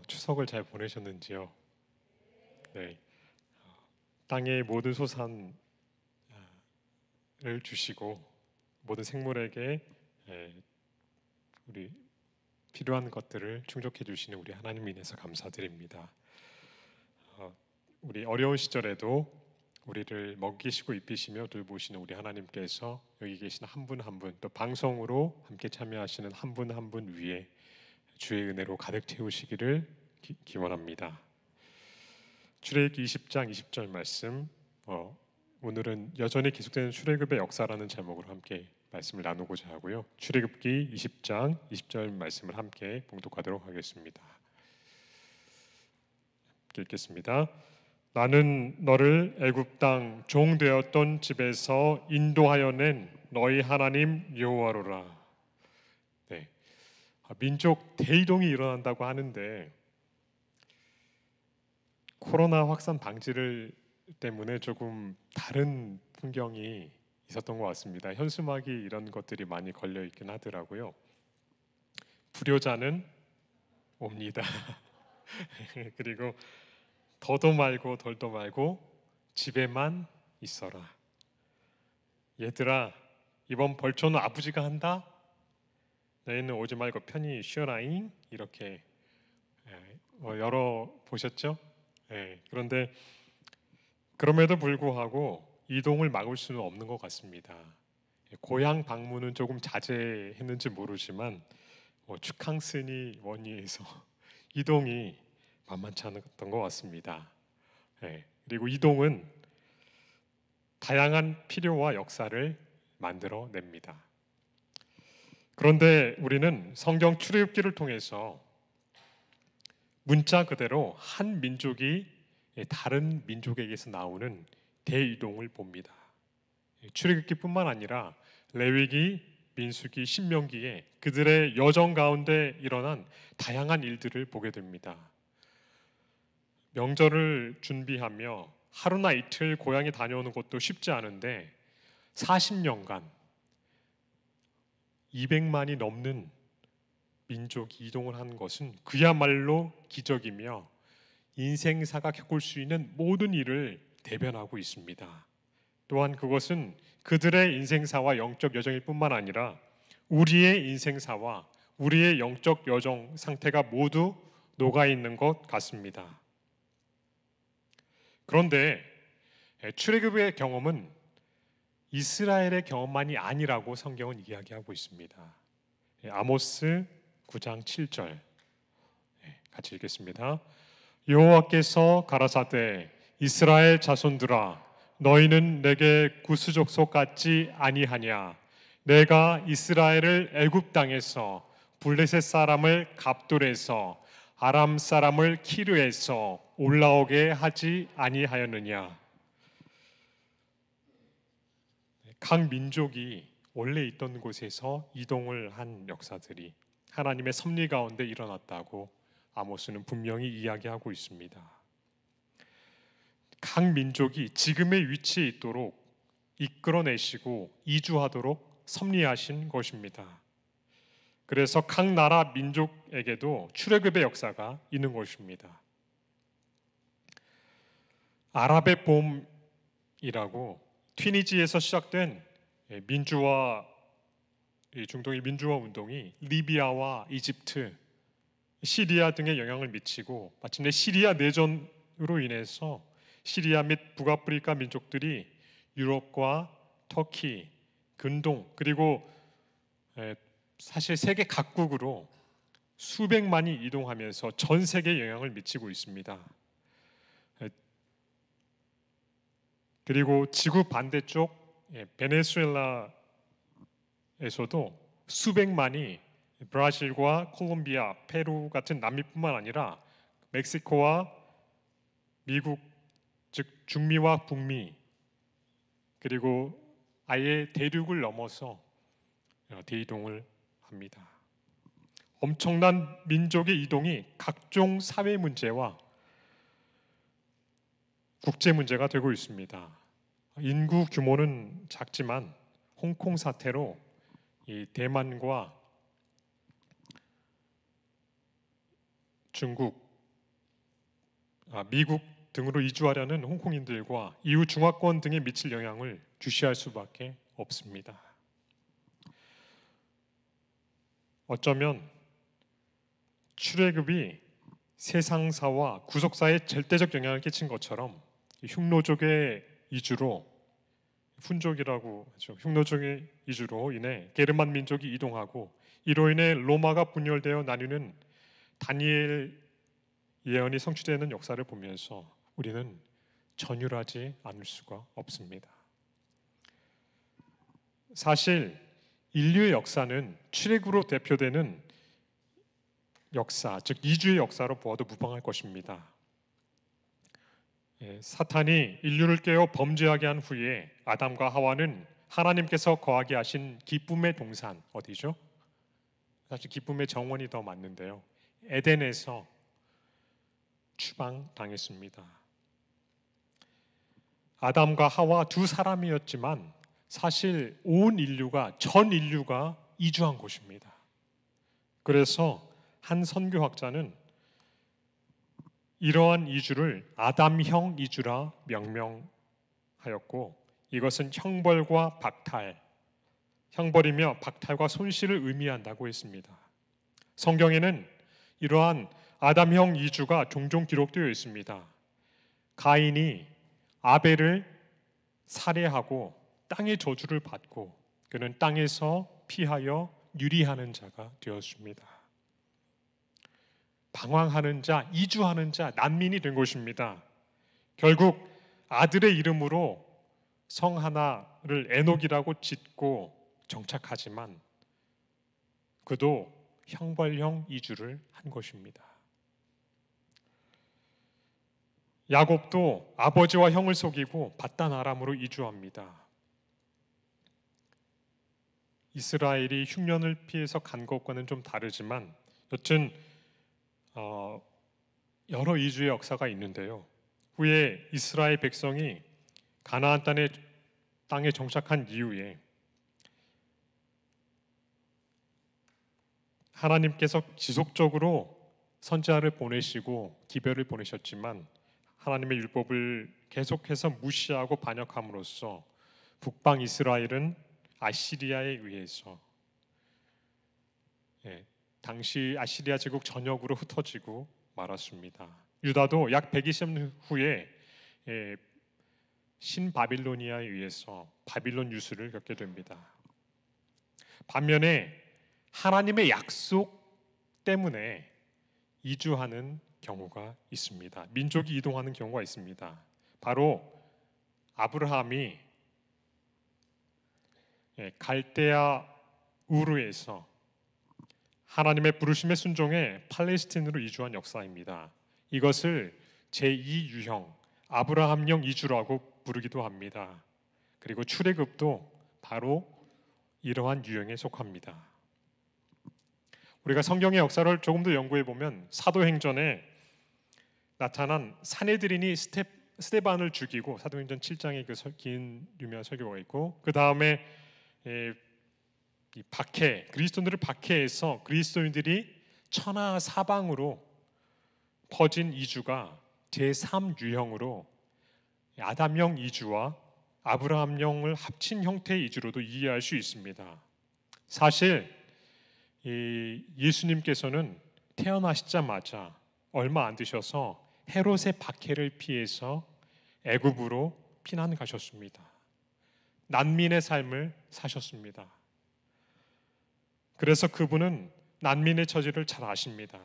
추석을 잘 보내셨는지요? 네. 땅의 모든 소산을 주시고 모든 생물에게 우리 필요한 것들을 충족해 주시는 우리 하나님 인해서 감사드립니다. 우리 어려운 시절에도 우리를 먹이시고 입히시며 돌보시는 우리 하나님께서 여기 계신 한 분 한 분, 또 방송으로 함께 참여하시는 한 분 한 분 위에 주의 은혜로 가득 채우시기를 기원합니다. 출애굽기 20장 20절 말씀, 오늘은 여전히 계속되는 출애굽의 역사라는 제목으로 함께 말씀을 나누고자 하고요. 출애굽기 20장 20절 말씀을 함께 봉독하도록 하겠습니다. 읽겠습니다. 나는 너를 애굽 땅 종 되었던 집에서 인도하여 낸 너희 하나님 여호와로라. 네, 민족 대이동이 일어난다고 하는데 코로나 확산 방지를 때문에 조금 다른 풍경이 있었던 것 같습니다. 현수막이 이런 것들이 많이 걸려 있긴 하더라고요. 불효자는 옵니다. 그리고 더도 말고 덜도 말고 집에만 있어라. 얘들아, 이번 벌초는 아버지가 한다. 너희는 오지 말고 편히 쉬어라잉. 이렇게 열어 보셨죠? 그런데 그럼에도 불구하고 이동을 막을 수는 없는 것 같습니다. 고향 방문은 조금 자제했는지 모르지만 축항스니 원위에서 이동이 만만치 않았던 것 같습니다. 그리고 이동은 다양한 필요와 역사를 만들어냅니다. 그런데 우리는 성경 출애굽기를 통해서 문자 그대로 한 민족이 다른 민족에게서 나오는 대이동을 봅니다. 출애굽기뿐만 아니라 레위기, 민수기, 신명기에 그들의 여정 가운데 일어난 다양한 일들을 보게 됩니다. 명절을 준비하며 하루나 이틀 고향에 다녀오는 것도 쉽지 않은데 40년간 200만이 넘는 민족이 이동을 한 것은 그야말로 기적이며 인생사가 겪을 수 있는 모든 일을 대변하고 있습니다. 또한 그것은 그들의 인생사와 영적 여정일 뿐만 아니라 우리의 인생사와 우리의 영적 여정 상태가 모두 녹아있는 것 같습니다. 그런데 출애굽의 경험은 이스라엘의 경험만이 아니라고 성경은 이야기하고 있습니다. 아모스 9장 7절 같이 읽겠습니다. 여호와께서 가라사대 이스라엘 자손들아 너희는 내게 구수족속 같지 아니하냐. 내가 이스라엘을 애굽 땅에서 블레셋 사람을 갑돌에서 아람 사람을 키르에서 올라오게 하지 아니하였느냐. 각 민족이 원래 있던 곳에서 이동을 한 역사들이 하나님의 섭리 가운데 일어났다고 아모스는 분명히 이야기하고 있습니다. 각 민족이 지금의 위치에 있도록 이끌어내시고 이주하도록 섭리하신 것입니다. 그래서 각 나라 민족에게도 출애굽의 역사가 있는 것입니다. 아랍의 봄이라고 튀니지에서 시작된 민주화, 중동의 민주화 운동이 리비아와 이집트, 시리아 등에 영향을 미치고 마침내 시리아 내전으로 인해서 시리아 및 북아프리카 민족들이 유럽과 터키, 근동 그리고 사실 세계 각국으로 수백만이 이동하면서 전 세계에 영향을 미치고 있습니다. 그리고 지구 반대쪽 베네수엘라에서도 수백만이 브라질과 콜롬비아, 페루 같은 남미뿐만 아니라 멕시코와 미국, 즉 중미와 북미 그리고 아예 대륙을 넘어서 대이동을 합니다. 엄청난 민족의 이동이 각종 사회 문제와 국제 문제가 되고 있습니다. 인구 규모는 작지만 홍콩 사태로 이 대만과 중국, 미국 등으로 이주하려는 홍콩인들과 이후 중화권 등에 미칠 영향을 주시할 수밖에 없습니다. 어쩌면 출애굽이 세상사와 구속사에 절대적 영향을 끼친 것처럼 흉노족의 이주로, 훈족이라고 하죠. 흉노족의 이주로 인해 게르만 민족이 이동하고 이로 인해 로마가 분열되어 나뉘는 다니엘 예언이 성취되는 역사를 보면서 우리는 전율하지 않을 수가 없습니다. 사실 인류의 역사는 출애굽으로 대표되는 역사, 즉 이주의 역사로 보아도 무방할 것입니다. 사탄이 인류를 깨어 범죄하게 한 후에 아담과 하와는 하나님께서 거하게 하신 기쁨의 동산, 어디죠? 사실 기쁨의 정원이 더 맞는데요. 에덴에서 추방당했습니다. 아담과 하와 두 사람이었지만 사실 온 인류가, 전 인류가 이주한 곳입니다. 그래서 한 선교학자는 이러한 이주를 아담형 이주라 명명하였고, 이것은 형벌과 박탈, 형벌이며 박탈과 손실을 의미한다고 했습니다. 성경에는 이러한 아담형 이주가 종종 기록되어 있습니다. 가인이 아벨을 살해하고 땅의 저주를 받고 그는 땅에서 피하여 유리하는 자가 되었습니다. 방황하는 자, 이주하는 자, 난민이 된 것입니다. 결국 아들의 이름으로 성 하나를 에녹이라고 짓고 정착하지만 그도 형벌형 이주를 한 것입니다. 야곱도 아버지와 형을 속이고 밧단 아람으로 이주합니다. 이스라엘이 흉년을 피해서 간 것과는 좀 다르지만 여튼 여러 이주의 역사가 있는데요. 후에 이스라엘 백성이 가나안 땅에 정착한 이후에 하나님께서 지속적으로 선지자를 보내시고 기별을 보내셨지만 하나님의 율법을 계속해서 무시하고 반역함으로써 북방 이스라엘은 아시리아에 의해서 당시 아시리아 제국 전역으로 흩어지고 말았습니다. 유다도 약 120년 후에 신바빌로니아에 의해서 바빌론 유수를 겪게 됩니다. 반면에 하나님의 약속 때문에 이주하는 경우가 있습니다. 민족이 이동하는 경우가 있습니다. 바로 아브라함이 갈대아 우르에서 하나님의 부르심에 순종해 팔레스틴으로 이주한 역사입니다. 이것을 제2유형 아브라함형 이주라고 부르기도 합니다. 그리고 출애굽도 바로 이러한 유형에 속합니다. 우리가 성경의 역사를 조금 더 연구해 보면 사도행전에 나타난 사내들인이 스데반을 죽이고, 사도행전 7장에 그 긴 유명한 설교가 있고, 그 다음에 그리스도인들을 박해해서 그리스도인들이 천하 사방으로 퍼진 이주가 제3유형으로 아담형 이주와 아브라함형을 합친 형태의 이주로도 이해할 수 있습니다. 사실 예수님께서는 태어나시자마자 얼마 안 되셔서 헤롯의 박해를 피해서 애굽으로 피난 가셨습니다. 난민의 삶을 사셨습니다. 그래서 그분은 난민의 처지를 잘 아십니다.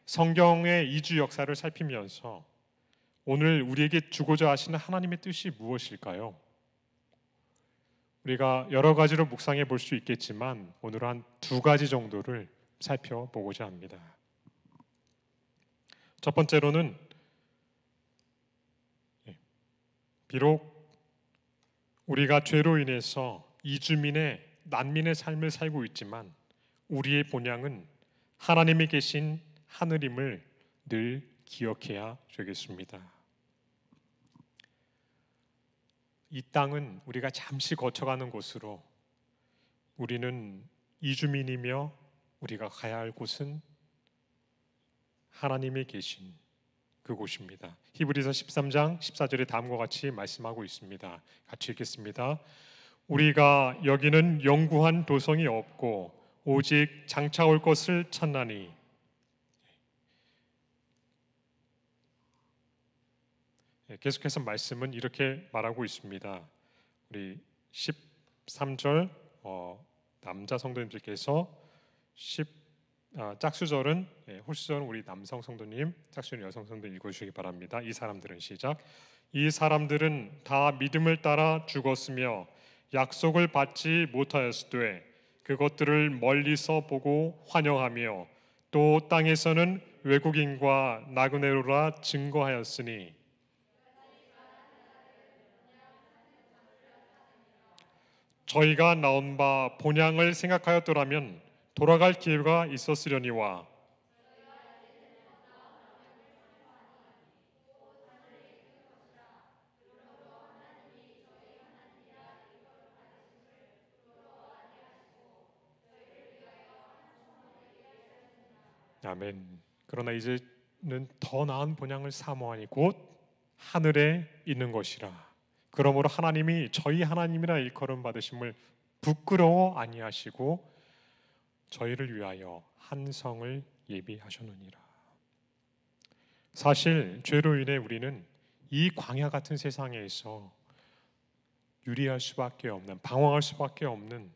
성경의 이주 역사를 살피면서 오늘 우리에게 주고자 하시는 하나님의 뜻이 무엇일까요? 우리가 여러 가지로 묵상해 볼 수 있겠지만 오늘은 한 두 가지 정도를 살펴보고자 합니다. 첫 번째로는 비록 우리가 죄로 인해서 이주민의 난민의 삶을 살고 있지만 우리의 본향은 하나님이 계신 하늘임을 늘 기억해야 되겠습니다. 이 땅은 우리가 잠시 거쳐가는 곳으로 우리는 이주민이며 우리가 가야 할 곳은 하나님이 계신 그곳입니다. 히브리서 13장 14절에 다음과 같이 말씀하고 있습니다. 같이 읽겠습니다. 우리가 여기는 영구한 도성이 없고 오직 장차 올 것을 찾나니. 계속해서 말씀은 이렇게 말하고 있습니다. 우리 13절 남자 성도님들께서 짝수절은 홀수절은 우리 남성 성도님, 짝수는 여성 성도님 읽어주시기 바랍니다. 이 사람들은 시작. 이 사람들은 다 믿음을 따라 죽었으며 약속을 받지 못하였으되 그것들을 멀리서 보고 환영하며 또 땅에서는 외국인과 나그네로라 증거하였으니 저희가 나온 바 본향을 생각하였더라면 돌아갈 기회가 있었으려니와. 아멘. 그러나 이제는 더 나은 본향을 사모하니 곧 하늘에 있는 것이라. 그러므로 하나님이 저희 하나님이라 일컬음 받으심을 부끄러워 아니하시고 저희를 위하여 한 성을 예비하셨느니라. 사실 죄로 인해 우리는 이 광야 같은 세상에서 유리할 수밖에 없는, 방황할 수밖에 없는,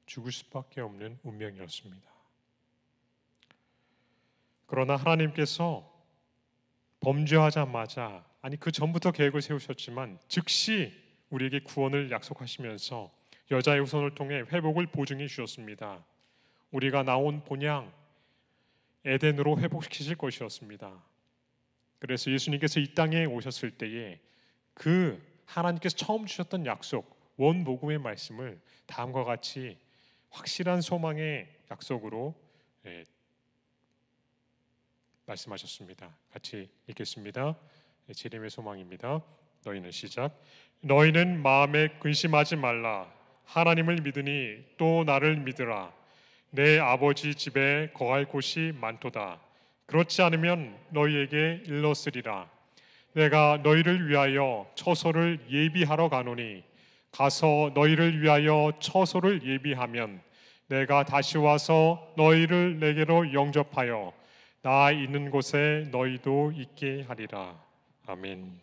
죽을 수밖에 없는 운명이었습니다. 그러나 하나님께서 범죄하자마자, 아니 그 전부터 계획을 세우셨지만 즉시 우리에게 구원을 약속하시면서 여자의 후손을 통해 회복을 보증해 주셨습니다. 우리가 나온 본향 에덴으로 회복시키실 것이었습니다. 그래서 예수님께서 이 땅에 오셨을 때에 그 하나님께서 처음 주셨던 약속, 원복음의 말씀을 다음과 같이 확실한 소망의 약속으로 말씀하셨습니다. 같이 읽겠습니다. 재림의 소망입니다. 너희는 시작. 너희는 마음에 근심하지 말라. 하나님을 믿으니 또 나를 믿으라. 내 아버지 집에 거할 곳이 많도다. 그렇지 않으면 너희에게 일렀으리라. 내가 너희를 위하여 처소를 예비하러 가노니 가서 너희를 위하여 처소를 예비하면 내가 다시 와서 너희를 내게로 영접하여 나 있는 곳에 너희도 있게 하리라. 아멘.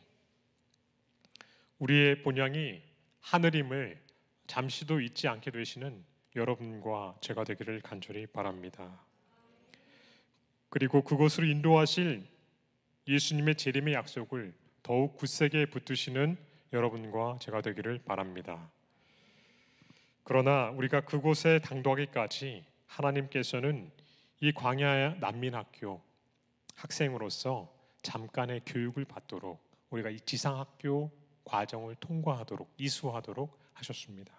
우리의 본향이 하늘임을 잠시도 잊지 않게 되시는 여러분과 제가 되기를 간절히 바랍니다. 그리고 그곳으로 인도하실 예수님의 재림의 약속을 더욱 굳세게 붙드시는 여러분과 제가 되기를 바랍니다. 그러나 우리가 그곳에 당도하기까지 하나님께서는 이 광야 난민학교 학생으로서 잠깐의 교육을 받도록, 우리가 이 지상학교 과정을 통과하도록, 이수하도록 하셨습니다.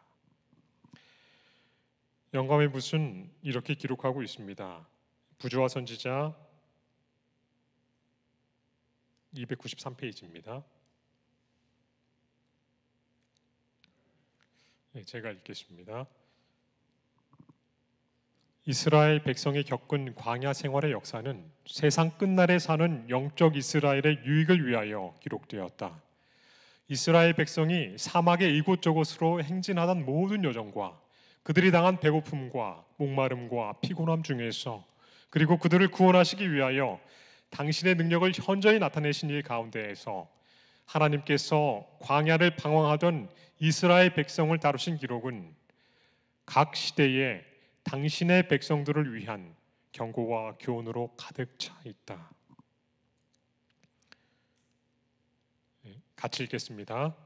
영감의 붓은 이렇게 기록하고 있습니다. 부조화 선지자 293페이지입니다. 제가 읽겠습니다. 이스라엘 백성이 겪은 광야 생활의 역사는 세상 끝날에 사는 영적 이스라엘의 유익을 위하여 기록되었다. 이스라엘 백성이 사막의 이곳저곳으로 행진하던 모든 여정과 그들이 당한 배고픔과 목마름과 피곤함 중에서, 그리고 그들을 구원하시기 위하여 당신의 능력을 현저히 나타내신 일 가운데에서 하나님께서 광야를 방황하던 이스라엘 백성을 다루신 기록은 각 시대에 당신의 백성들을 위한 경고와 교훈으로 가득 차 있다. 같이 읽겠습니다.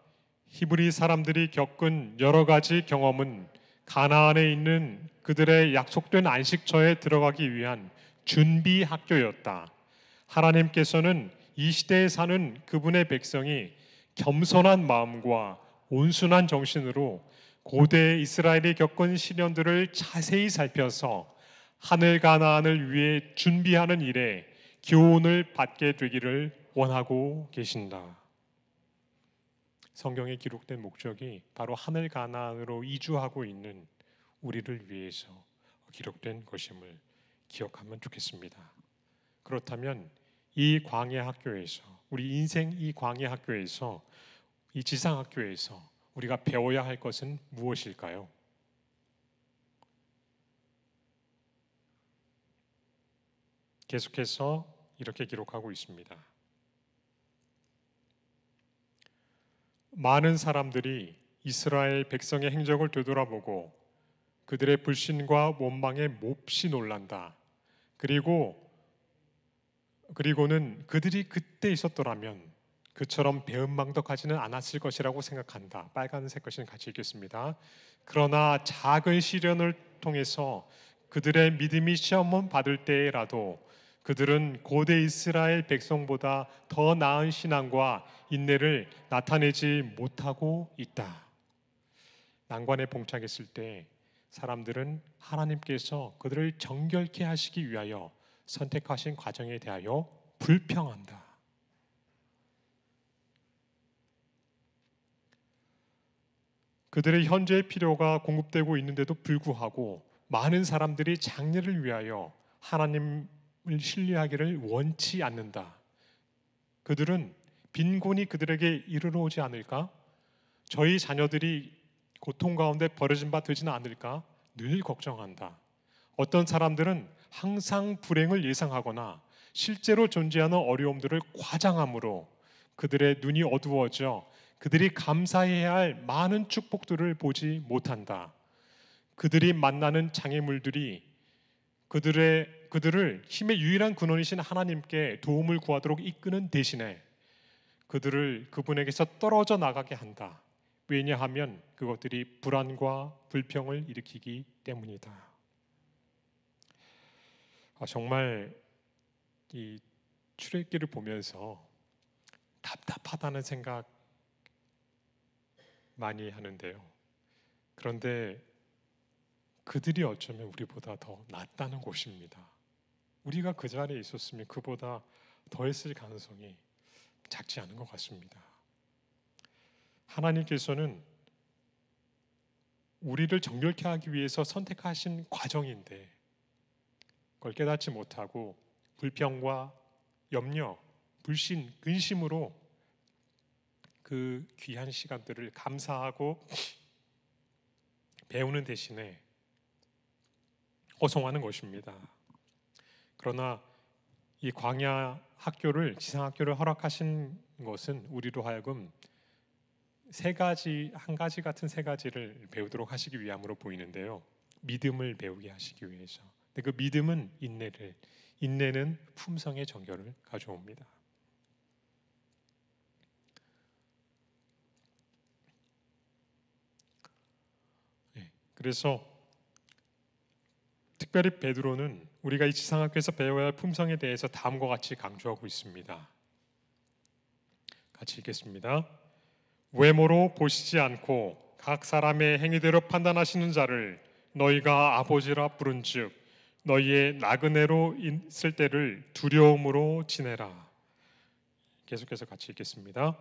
히브리 사람들이 겪은 여러 가지 경험은 가나안에 있는 그들의 약속된 안식처에 들어가기 위한 준비 학교였다. 하나님께서는 이 시대에 사는 그분의 백성이 겸손한 마음과 온순한 정신으로 고대 이스라엘이 겪은 시련들을 자세히 살펴서 하늘 가나안을 위해 준비하는 일에 교훈을 받게 되기를 원하고 계신다. 성경에 기록된 목적이 바로 하늘 가나안으로 이주하고 있는 우리를 위해서 기록된 것임을 기억하면 좋겠습니다. 그렇다면 이 광야 학교에서, 우리 인생 이 광야 학교에서, 이 지상 학교에서 우리가 배워야 할 것은 무엇일까요? 계속해서 이렇게 기록하고 있습니다. 많은 사람들이 이스라엘 백성의 행적을 되돌아보고 그들의 불신과 원망에 몹시 놀란다. 그리고는 그들이 그때 있었더라면 그처럼 배은망덕하지는 않았을 것이라고 생각한다. 빨간색 것은 같이 읽겠습니다. 그러나 작은 시련을 통해서 그들의 믿음이 시험을 받을 때라도 그들은 고대 이스라엘 백성보다 더 나은 신앙과 인내를 나타내지 못하고 있다. 난관에 봉착했을 때 사람들은 하나님께서 그들을 정결케 하시기 위하여 선택하신 과정에 대하여 불평한다. 그들의 현재의 필요가 공급되고 있는데도 불구하고 많은 사람들이 장래를 위하여 하나님을 신뢰하기를 원치 않는다. 그들은 빈곤이 그들에게 이르러 오지 않을까? 저희 자녀들이 고통 가운데 버려진 바 되지는 않을까? 늘 걱정한다. 어떤 사람들은 항상 불행을 예상하거나 실제로 존재하는 어려움들을 과장함으로 그들의 눈이 어두워져 그들이 감사해야 할 많은 축복들을 보지 못한다. 그들이 만나는 장애물들이 그들을 힘의 유일한 근원이신 하나님께 도움을 구하도록 이끄는 대신에 그들을 그분에게서 떨어져 나가게 한다. 왜냐하면 그것들이 불안과 불평을 일으키기 때문이다. 정말 이 출애굽기를 보면서 답답하다는 생각 많이 하는데요. 그런데 그들이 어쩌면 우리보다 더 낫다는 것입니다. 우리가 그 자리에 있었으면 그보다 더 했을 가능성이 작지 않은 것 같습니다. 하나님께서는 우리를 정결케 하기 위해서 선택하신 과정인데 그걸 깨닫지 못하고 불평과 염려, 불신, 근심으로 그 귀한 시간들을 감사하고 배우는 대신에 허송하는 것입니다. 그러나 이 광야 학교를, 지상 학교를 허락하신 것은 우리로 하여금 한 가지 같은 세 가지를 배우도록 하시기 위함으로 보이는데요. 믿음을 배우게 하시기 위해서. 근데 그 믿음은 인내는 품성의 정결을 가져옵니다. 그래서 특별히 베드로는 우리가 이 지상학교에서 배워야 할 품성에 대해서 다음과 같이 강조하고 있습니다. 같이 읽겠습니다. 외모로 보시지 않고 각 사람의 행위대로 판단하시는 자를 너희가 아버지라 부른즉 너희의 나그네로 있을 때를 두려움으로 지내라. 계속해서 같이 읽겠습니다.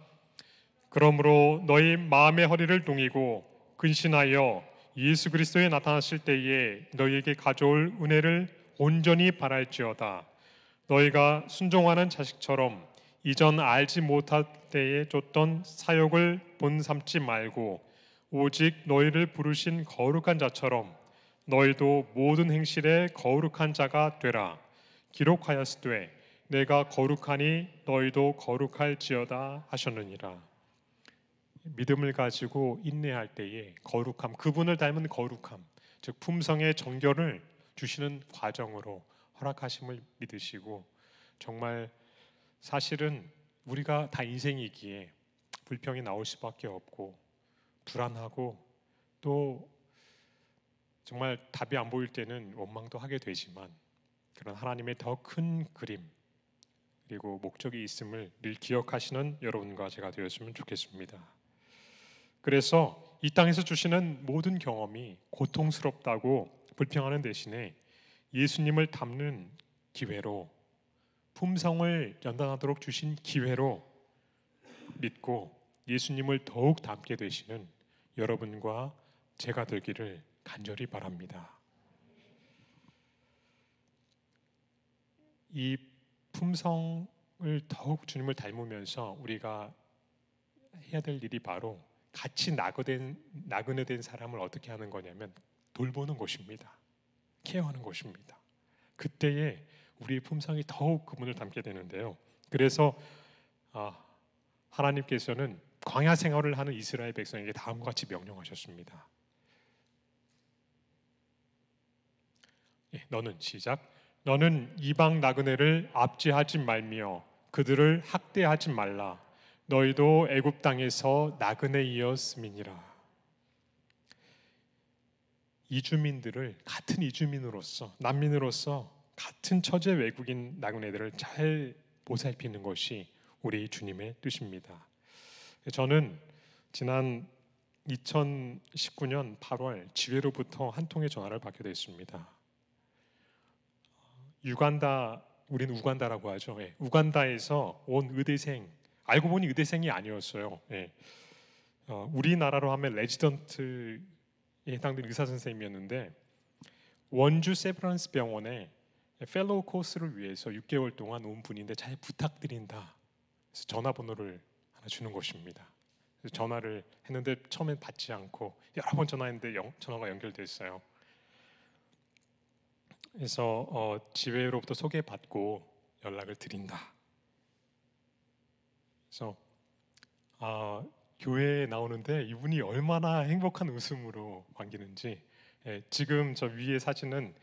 그러므로 너희 마음의 허리를 동이고 근신하여 예수 그리스도에 나타나실 때에 너희에게 가져올 은혜를 온전히 바랄지어다. 너희가 순종하는 자식처럼 이전 알지 못할 때에 줬던 사욕을 본삼지 말고 오직 너희를 부르신 거룩한 자처럼 너희도 모든 행실에 거룩한 자가 되라. 기록하였으되 내가 거룩하니 너희도 거룩할지어다 하셨느니라. 믿음을 가지고 인내할 때에 거룩함, 그분을 닮은 거룩함, 즉 품성의 정결을 주시는 과정으로 허락하심을 믿으시고, 정말 사실은 우리가 다 인생이기에 불평이 나올 수밖에 없고 불안하고 또 정말 답이 안 보일 때는 원망도 하게 되지만 그런 하나님의 더 큰 그림 그리고 목적이 있음을 늘 기억하시는 여러분과 제가 되었으면 좋겠습니다. 그래서 이 땅에서 주시는 모든 경험이 고통스럽다고 불평하는 대신에 예수님을 닮는 기회로, 품성을 연단하도록 주신 기회로 믿고 예수님을 더욱 닮게 되시는 여러분과 제가 되기를 간절히 바랍니다. 이 품성을 더욱 주님을 닮으면서 우리가 해야 될 일이 바로 같이 나그네 된 사람을 어떻게 하는 거냐면 돌보는 것입니다. 케어하는 것입니다. 그때에 우리의 품성이 더욱 그분을 닮게 되는데요. 그래서 하나님께서는 광야 생활을 하는 이스라엘 백성에게 다음과 같이 명령하셨습니다. 너는 시작. 너는 이방 나그네를 압제하지 말며 그들을 학대하지 말라. 너희도 애굽 땅에서 나그네이었음이니라. 이주민들을 같은 이주민으로서 난민으로서 같은 처제 외국인 나그네들을 잘 보살피는 것이 우리 주님의 뜻입니다. 저는 지난 2019년 8월 지회로부터 한 통의 전화를 받게 됐습니다. 우리는 우간다라고 하죠. 우간다에서 온 의대생, 알고 보니 의대생이 아니었어요. 우리나라로 하면 레지던트에 해당되는 의사 선생님이었는데 원주 세브란스 병원에 펠로우 코스를 위해서 6개월 동안 온 분인데 잘 부탁드린다. 그래서 전화번호를 하나 주는 것입니다. 그래서 전화를 했는데 처음엔 받지 않고 여러 번 전화했는데 전화가 연결됐어요. 그래서 지회로부터 소개받고 연락을 드린다. 그래서 교회에 나오는데 이분이 얼마나 행복한 웃음으로 반기는지. 지금 저 위에 사진은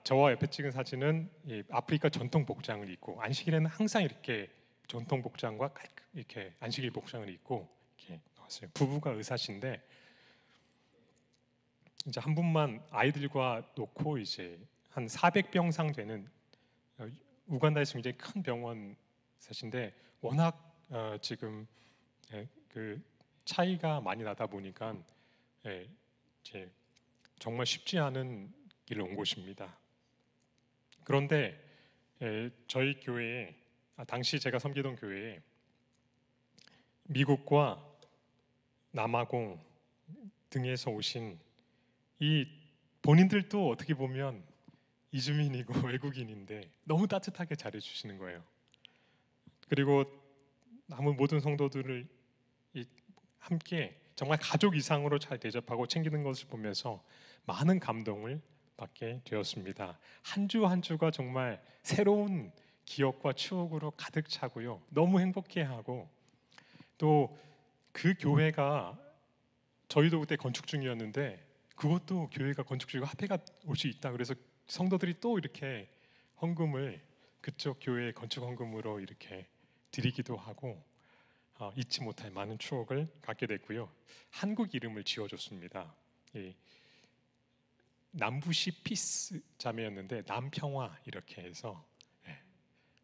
저와 옆에 찍은 사진은 아프리카 전통 복장을 입고 안식일에는 항상 이렇게 전통 복장과 이렇게 안식일 복장을 입고 이렇게 나왔어요. 부부가 의사신데 이제 한 분만 아이들과 놓고 이제 한 400병상 되는 우간다에서 굉장히 큰 병원 사신데 워낙 지금 그 차이가 많이 나다 보니까 이제 정말 쉽지 않은 길을 온 곳입니다. 그런데 저희 교회에 당시 제가 섬기던 교회에 미국과 남아공 등에서 오신 이 본인들도 어떻게 보면 이주민이고 외국인인데 너무 따뜻하게 잘해주시는 거예요. 그리고 남은 모든 성도들을 함께 정말 가족 이상으로 잘 대접하고 챙기는 것을 보면서 많은 감동을 받게 되었습니다. 한 주 한 주가 정말 새로운 기억과 추억으로 가득 차고요. 너무 행복해하고 또 그 교회가 저희도 그때 건축 중이었는데 그것도 교회가 건축 중이고 화폐가 올 수 있다. 그래서 성도들이 또 이렇게 헌금을 그쪽 교회의 건축 헌금으로 이렇게 드리기도 하고 잊지 못할 많은 추억을 갖게 됐고요. 한국 이름을 지어줬습니다. 남부시 피스 자매였는데 남평화 이렇게 해서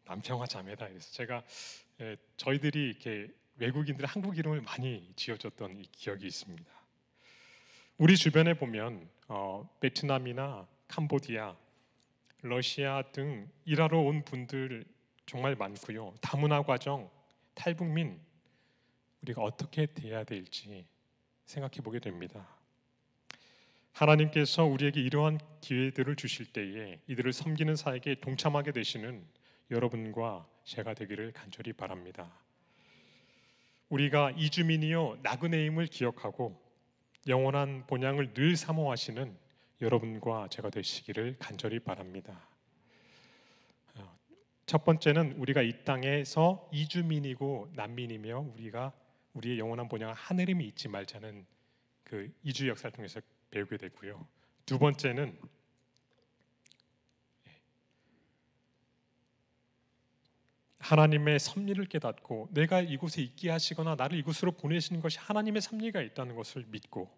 남평화 자매다. 그래서 제가 저희들이 이렇게 외국인들 한국 이름을 많이 지어줬던 기억이 있습니다. 우리 주변에 보면 베트남이나 캄보디아, 러시아 등 일하러 온 분들 정말 많고요. 다문화 과정, 탈북민 우리가 어떻게 대해야 될지 생각해 보게 됩니다. 하나님께서 우리에게 이러한 기회들을 주실 때에 이들을 섬기는 사역에 동참하게 되시는 여러분과 제가 되기를 간절히 바랍니다. 우리가 이주민이요 나그네임을 기억하고 영원한 본향을 늘 사모하시는 여러분과 제가 되시기를 간절히 바랍니다. 첫 번째는 우리가 이 땅에서 이주민이고 난민이며 우리의 영원한 본향은 하늘임을 잊지 말자는 그 이주 역사를 통해서 배우게 되고요. 두 번째는 하나님의 섭리를 깨닫고 내가 이곳에 있게 하시거나 나를 이곳으로 보내시는 것이 하나님의 섭리가 있다는 것을 믿고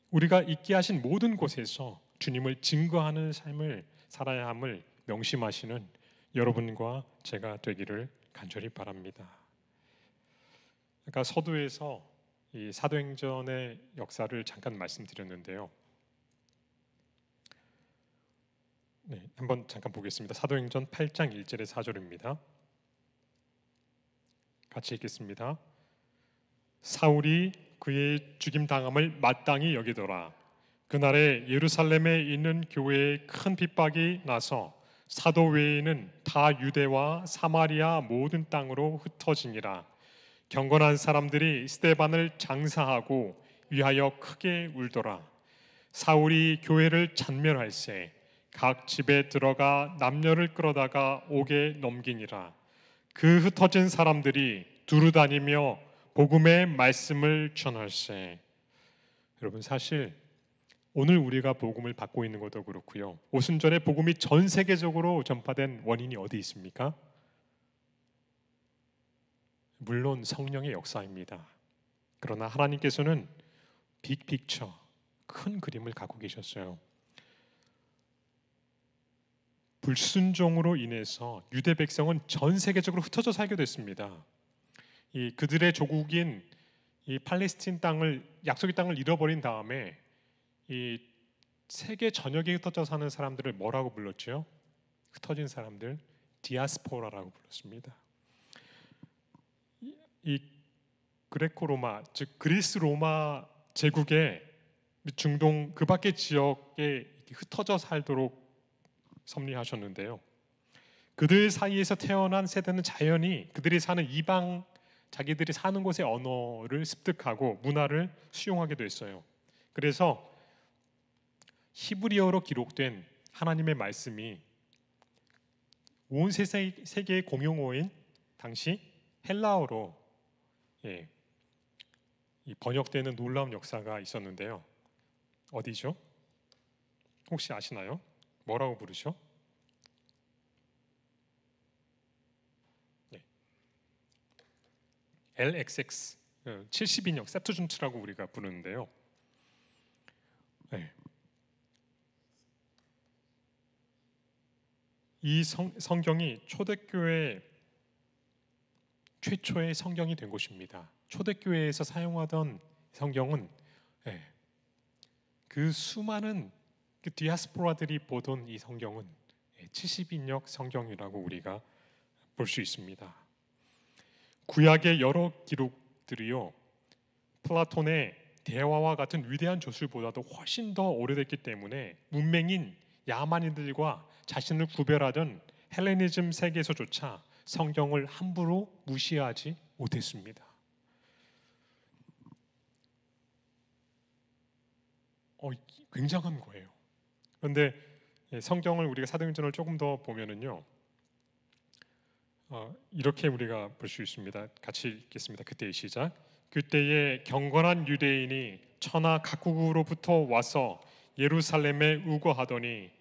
우리가 있게 하신 모든 곳에서 주님을 증거하는 삶을 살아야 함을 명심하시는 여러분과 제가 되기를 간절히 바랍니다. 아까 서두에서 이 사도행전의 역사를 잠깐 말씀드렸는데요. 한번 잠깐 보겠습니다. 사도행전 8장 1절에 4절입니다. 같이 읽겠습니다. 사울이 그의 죽임당함을 마땅히 여기더라. 그날에 예루살렘에 있는 교회에 큰 핍박이 나서 사도 외에는 다 유대와 사마리아 모든 땅으로 흩어지니라. 경건한 사람들이 스데반을 장사하고 위하여 크게 울더라. 사울이 교회를 잔멸할세 각 집에 들어가 남녀를 끌어다가 옥에 넘기니라. 그 흩어진 사람들이 두루 다니며 복음의 말씀을 전할세. 여러분, 사실 오늘 우리가 복음을 받고 있는 것도 그렇고요, 오순절에 복음이 전 세계적으로 전파된 원인이 어디 있습니까? 물론 성령의 역사입니다. 그러나 하나님께서는 빅픽처, 큰 그림을 갖고 계셨어요. 불순종으로 인해서 유대 백성은 전 세계적으로 흩어져 살게 됐습니다. 그들의 조국인 이 팔레스틴 땅을, 약속의 땅을 잃어버린 다음에 이 세계 전역에 흩어져 사는 사람들을 뭐라고 불렀죠? 흩어진 사람들, 디아스포라라고 불렀습니다. 이 그레코 로마, 즉 그리스 로마 제국의 중동 그 밖의 지역에 흩어져 살도록 섭리하셨는데요. 그들 사이에서 태어난 세대는 자연히 그들이 사는 이방, 자기들이 사는 곳의 언어를 습득하고 문화를 수용하게 됐어요. 그래서 히브리어로 기록된 하나님의 말씀이 온 세계의 공용어인 당시 헬라어로 이 번역되는 놀라운 역사가 있었는데요. 어디죠? 혹시 아시나요? 뭐라고 부르죠? LXX 70인역 세프투준트라고 우리가 부르는데요. 이 성경이 초대교회 최초의 성경이 된 것입니다. 초대교회에서 사용하던 성경은 그 수많은 그 디아스포라들이 보던 이 성경은 70인역 성경이라고 우리가 볼 수 있습니다. 구약의 여러 기록들이요, 플라톤의 대화와 같은 위대한 저술보다도 훨씬 더 오래됐기 때문에 문맹인 야만인들과 자신을 구별하던 헬레니즘 세계에서조차 성경을 함부로 무시하지 못했습니다. 굉장한 거예요. 그런데 성경을 우리가 사도행전을 조금 더 보면은요, 이렇게 우리가 볼 수 있습니다. 같이 읽겠습니다. 그때의 시작. 그때에 경건한 유대인이 천하 각국으로부터 와서 예루살렘에 우거하더니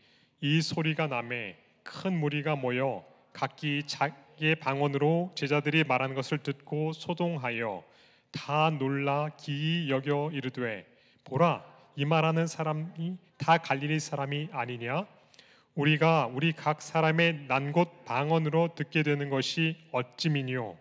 이 소리가 나매 큰 무리가 모여 각기 자기의 방언으로 제자들이 말하는 것을 듣고 소동하여 다 놀라 기이 여겨 이르되, 보라, 이 말하는 사람이 다 갈릴리 사람이 아니냐? 우리가 우리 각 사람의 난 곳 방언으로 듣게 되는 것이 어찌미뇨?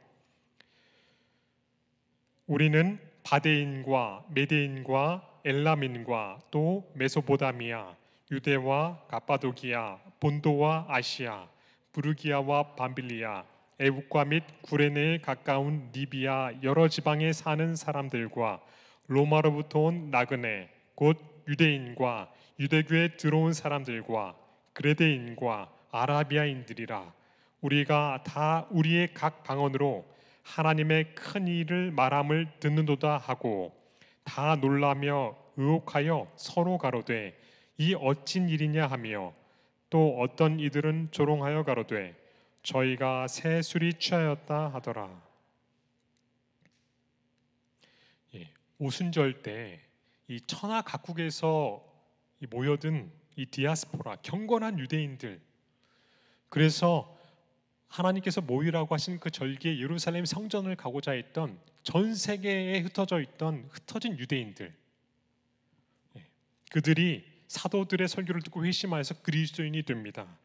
우리는 바데인과 메데인과 엘람인과 또 메소보다미아, 유대와 가파도기아, 본도와 아시아, 부르기아와 밤빌리아, 애국과 및 구레네에 가까운 리비아 여러 지방에 사는 사람들과 로마로부터 온 나그네 곧 유대인과 유대교에 들어온 사람들과 그레데인과 아라비아인들이라. 우리가 다 우리의 각 방언으로 하나님의 큰 일을 말함을 듣는도다 하고 다 놀라며 의혹하여 서로 가로되 이 어찐 일이냐 하며, 또 어떤 이들은 조롱하여 가로되 저희가 새 술이 취하였다 하더라. 오순절 때 이 천하 각국에서 모여든 이 디아스포라, 경건한 유대인들, 그래서 하나님께서 모이라고 하신 그 절기에 예루살렘 성전을 가고자 했던 전 세계에 흩어져 있던 흩어진 유대인들, 그들이 사도들의 설교를 듣고 회심하여서 그리스도인이 됩니다.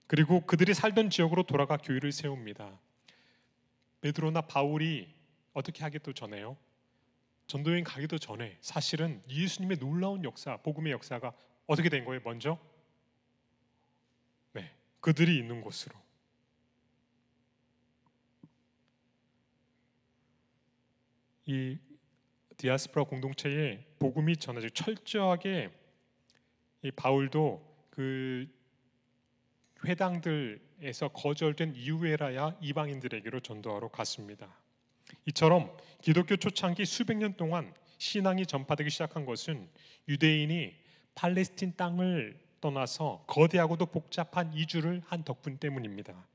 그리고 그들이 살던 지역으로 돌아가 교회를 세웁니다. 베드로나 바울이 어떻게 하기도 전에요, 전도여행 가기도 전에 사실은 예수님의 놀라운 역사, 복음의 역사가 어떻게 된 거예요? 먼저 그들이 있는 곳으로, 이 디아스포라 공동체에 복음이 전해지고 철저하게 이 바울도 그 회당들에서 거절된 이후에라야 이방인들에게로 전도하러 갔습니다. 이처럼 기독교 초창기 수백 년 동안 신앙이 전파되기 시작한 것은 유대인이 팔레스틴 땅을 떠나서 거대하고도 복잡한 이주를 한 덕분 때문입니다.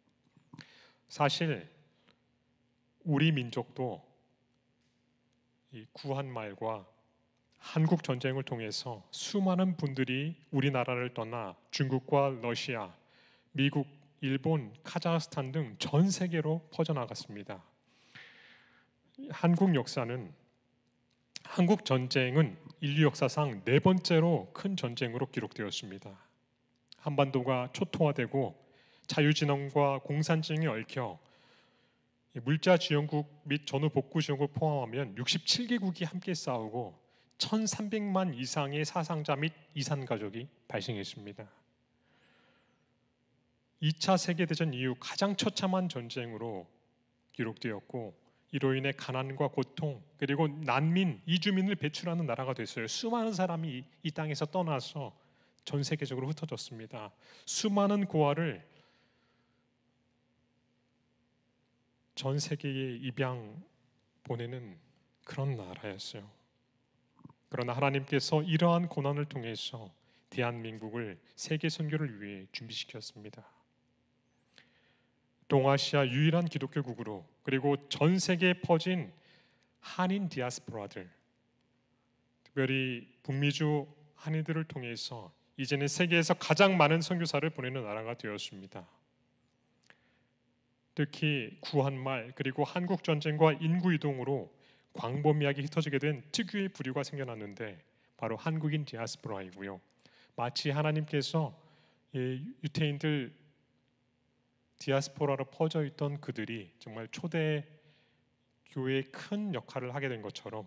사실 우리 민족도 이 구한말과 한국 전쟁을 통해서 수많은 분들이 우리나라를 떠나 중국과 러시아, 미국, 일본, 카자흐스탄 등 전 세계로 퍼져나갔습니다. 한국 전쟁은 인류 역사상 네 번째로 큰 전쟁으로 기록되었습니다. 한반도가 초토화되고 자유진영과 공산주의에 얽혀 물자지원국 및 전후복구지원국을 포함하면 67개국이 함께 싸우고 1300만 이상의 사상자 및 이산가족이 발생했습니다. 2차 세계대전 이후 가장 처참한 전쟁으로 기록되었고 이로 인해 가난과 고통 그리고 난민, 이주민을 배출하는 나라가 됐어요. 수많은 사람이 이 땅에서 떠나서 전 세계적으로 흩어졌습니다. 수많은 고아를 전 세계에 입양 보내는 그런 나라였어요. 그러나 하나님께서 이러한 고난을 통해서 대한민국을 세계 선교를 위해 준비시켰습니다. 동아시아 유일한 기독교국으로 그리고 전 세계에 퍼진 한인 디아스포라들, 특별히 북미주 한인들을 통해서 이제는 세계에서 가장 많은 선교사를 보내는 나라가 되었습니다. 특히 구한말 그리고 한국 전쟁과 인구 이동으로 광범위하게 흩어지게 된 특유의 부류가 생겨났는데 바로 한국인 디아스포라이고요. 마치 하나님께서 유태인들 디아스포라로 퍼져 있던 그들이 정말 초대 교회에 큰 역할을 하게 된 것처럼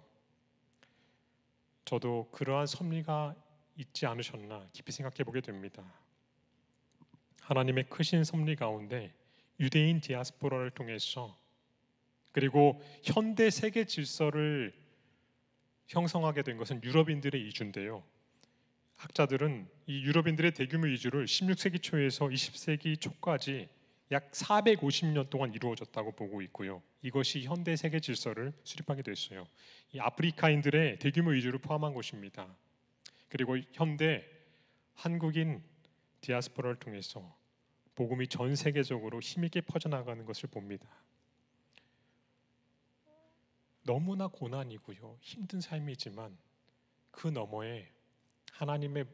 저도 그러한 섭리가 있지 않으셨나 깊이 생각해 보게 됩니다. 하나님의 크신 섭리 가운데 유대인 디아스포라를 통해서 그리고 현대 세계 질서를 형성하게 된 것은 유럽인들의 이주인데요. 학자들은 이 유럽인들의 대규모 이주를 16세기 초에서 20세기 초까지 약 450년 동안 이루어졌다고 보고 있고요. 이것이 현대 세계 질서를 수립하게 됐어요. 이 아프리카인들의 대규모 이주를 포함한 것입니다. 그리고 현대 한국인 디아스포라를 통해서 복음이 전 세계적으로 힘있게 퍼져나가는 것을 봅니다. 너무나 고난이고요. 힘든 삶이지만 그 너머에 하나님의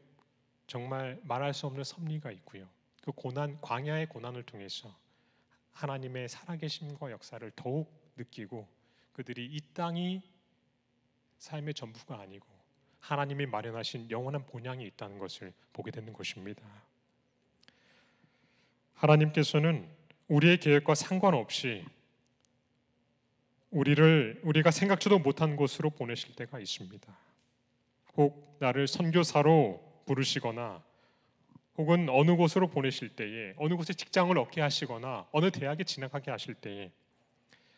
정말 말할 수 없는 섭리가 있고요. 그 고난, 광야의 고난을 통해서 하나님의 살아계심과 역사를 더욱 느끼고 그들이 이 땅이 삶의 전부가 아니고 하나님이 마련하신 영원한 본향이 있다는 것을 보게 되는 것입니다. 하나님께서는 우리의 계획과 상관없이 우리가 생각지도 못한 곳으로 보내실 때가 있습니다. 혹 나를 선교사로 부르시거나 혹은 어느 곳으로 보내실 때에 어느 곳에 직장을 얻게 하시거나 어느 대학에 진학하게 하실 때에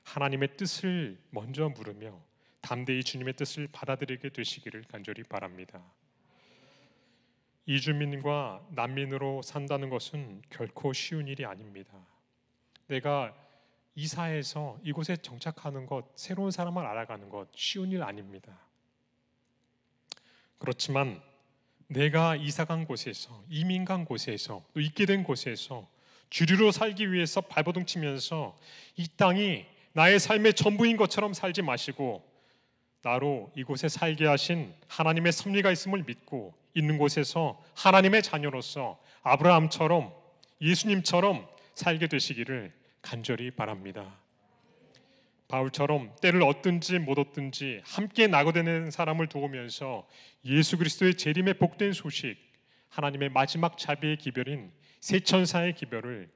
하나님의 뜻을 먼저 물으며 담대히 주님의 뜻을 받아들이게 되시기를 간절히 바랍니다. 이주민과 난민으로 산다는 것은 결코 쉬운 일이 아닙니다. 내가 이사해서 이곳에 정착하는 것, 새로운 사람을 알아가는 것 쉬운 일 아닙니다. 그렇지만 내가 이사간 곳에서, 이민 간 곳에서, 또 있게 된 곳에서 주류로 살기 위해서 발버둥 치면서 이 땅이 나의 삶의 전부인 것처럼 살지 마시고 나로 이곳에 살게 하신 하나님의 섭리가 있음을 믿고 있는 곳에서 하나님의 자녀로서 아브라함처럼 예수님처럼 살게 되시기를 간절히 바랍니다. 바울처럼 때를 얻든지 못 얻든지 함께 나고되는 사람을 도우면서 예수 그리스도의 재림의 복된 소식, 하나님의 마지막 자비의 기별인 세천사의 기별을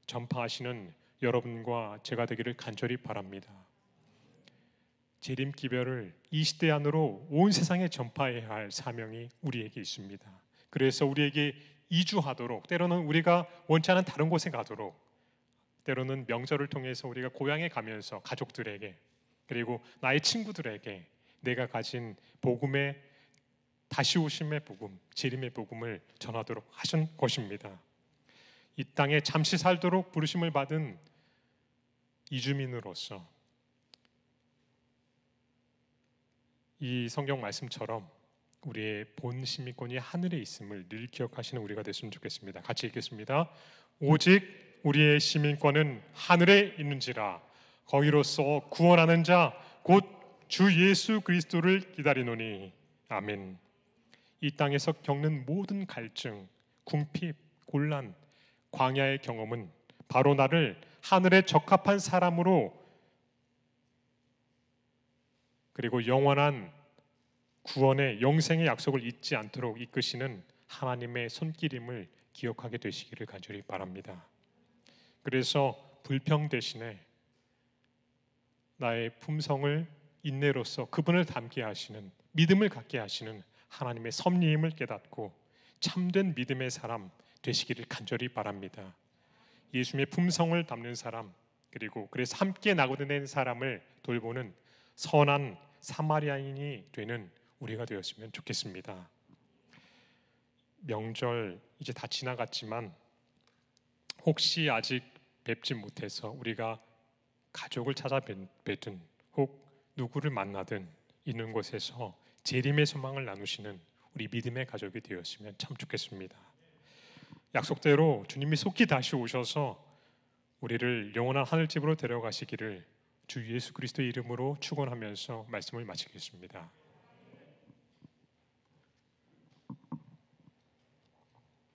전파하시는 여러분과 제가 되기를 간절히 바랍니다. 재림 기별을 이 시대 안으로 온 세상에 전파해야 할 사명이 우리에게 있습니다. 그래서 우리에게 이주하도록, 때로는 우리가 원치 않은 다른 곳에 가도록, 때로는 명절을 통해서 우리가 고향에 가면서 가족들에게 그리고 나의 친구들에게 내가 가진 복음의 다시 오심의 복음, 재림의 복음을 전하도록 하신 것입니다. 이 땅에 잠시 살도록 부르심을 받은 이주민으로서 이 성경 말씀처럼 우리의 본 시민권이 하늘에 있음을 늘 기억하시는 우리가 됐으면 좋겠습니다. 같이 읽겠습니다. 오직 우리의 시민권은 하늘에 있는지라 거기로서 구원하는 자 곧 주 예수 그리스도를 기다리노니. 아멘. 이 땅에서 겪는 모든 갈증, 궁핍, 곤란, 광야의 경험은 바로 나를 하늘에 적합한 사람으로 그리고 영원한 구원의 영생의 약속을 잊지 않도록 이끄시는 하나님의 손길임을 기억하게 되시기를 간절히 바랍니다. 그래서 불평 대신에 나의 품성을 인내로서 그분을 닮게 하시는, 믿음을 갖게 하시는 하나님의 섭리임을 깨닫고 참된 믿음의 사람 되시기를 간절히 바랍니다. 예수님의 품성을 담는 사람, 그리고 그래서 함께 나고된 사람을 돌보는 선한 사마리아인이 되는 우리가 되었으면 좋겠습니다. 명절 이제 다 지나갔지만 혹시 아직 뵙지 못해서 우리가 가족을 찾아뵙든 혹 누구를 만나든 있는 곳에서 재림의 소망을 나누시는 우리 믿음의 가족이 되었으면 참 좋겠습니다. 약속대로 주님이 속히 다시 오셔서 우리를 영원한 하늘집으로 데려가시기를 주 예수 그리스도의 이름으로 축원하면서 말씀을 마치겠습니다.